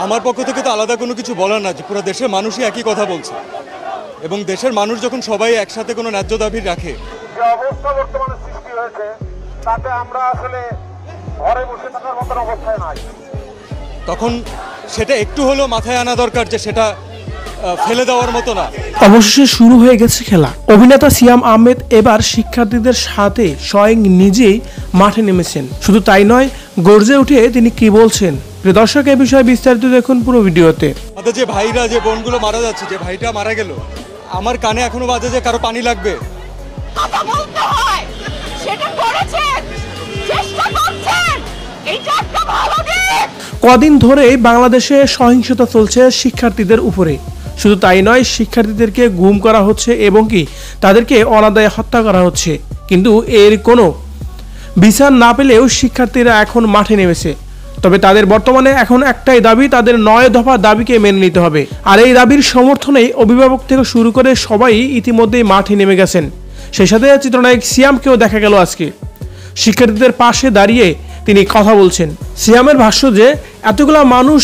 আমার পক্ষ থেকে তো আলাদা কোনো কিছু বলার না, যে পুরো দেশের মানুষই একই কথা বলছে এবং দেশের মানুষ যখন সবাই একসাথে কোনো ন্যায্য দাবি রাখে, যে অবস্থা বর্তমানে সৃষ্টি হয়েছে তাতে আমরা আসলে ঘরে বসে থাকার মতন অবস্থায় নাই, তখন সেটা একটু হলেও মাথায় আনা দরকার যে সেটা ফেলে দেওয়ার মতো না। অবশেষে শুরু হয়ে গেছে খেলা। অভিনেতা সিয়াম আহমেদ এবার শিক্ষার্থীদের সাথে স্বয়ং নিজেই মাঠে নেমেছেন। শুধু তাই নয়, গর্জে উঠে তিনি কি বলছেন, প্রিয় দর্শক এই বিষয়ে বিস্তারিত দেখুন পুরো ভিডিওতে। আমাদের যে ভাইরা, যে বোনগুলো মারা যাচ্ছে, যে ভাইটা মারা গেল, আমার কানে এখনো বাজে যে কারো পানি লাগবে। কথা বলতে হয়, সেটা করেছেন, চেষ্টা করছেন, এটা একটা ভালো দিক। কদিন ধরেই বাংলাদেশে সহিংসতা চলছে শিক্ষার্থীদের উপরে। শুধু তাই নয়, শিক্ষার্থীদেরকে গুম করা হচ্ছে এবং কি তাদেরকে অনাদায়ে হত্যা করা হচ্ছে। কিন্তু এর কোনো বিচার না পেলেও শিক্ষার্থীরা এখন মাঠে নেমেছে। তবে তাদের বর্তমানে এখন একটাই দাবি, তাদের 9 দফা দাবিকে মেনে নিতে হবে। আর এই দাবির সমর্থনেই অভিভাবক থেকে শুরু করে সবাই ইতিমধ্যেই মাঠে নেমে গেছেন। সেই সাথে চিত্রনায়ক সিয়ামকেও দেখা গেল আজকে শিক্ষার্থীদের পাশে দাঁড়িয়ে তিনি কথা বলছেন। সিয়ামের ভাষ্য যে এতগুলা মানুষ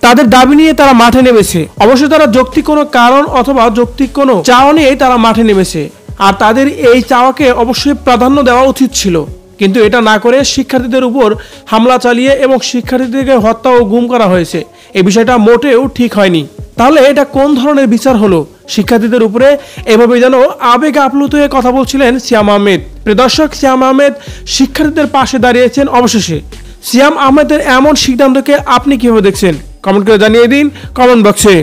তাদের দাবি নিয়ে তারা মাঠে নেমেছে, অবশ্যই তারা যৌক্তিক কোনো কারণ অথবা যৌক্তিক কোনো চাওয়া নিয়ে তারা মাঠে নেমেছে, আর তাদের এই চাওয়াকে অবশ্যই প্রাধান্য দেওয়া উচিত ছিল। কিন্তু এটা না করে শিক্ষার্থীদের উপর হামলা চালিয়ে এবং শিক্ষার্থীদেরকে হত্যা ও গুম করা হয়েছে, এই বিষয়টা মোটেও ঠিক হয়নি। তাহলে এটা কোন ধরনের বিচার হলো শিক্ষার্থীদের উপরে? এভাবে যেন আবেগ আপ্লুত হয়ে কথা বলছিলেন সিয়াম আহমেদ। প্রিয় দর্শক, সিয়াম আহমেদ শিক্ষার্থীদের পাশে দাঁড়িয়েছেন। অবশেষে সিয়াম আহমেদের এমন সিদ্ধান্তকে আপনি কিভাবে দেখছেন? কমেন্ট করে জানিয়ে দিন কমেন্ট বক্সে।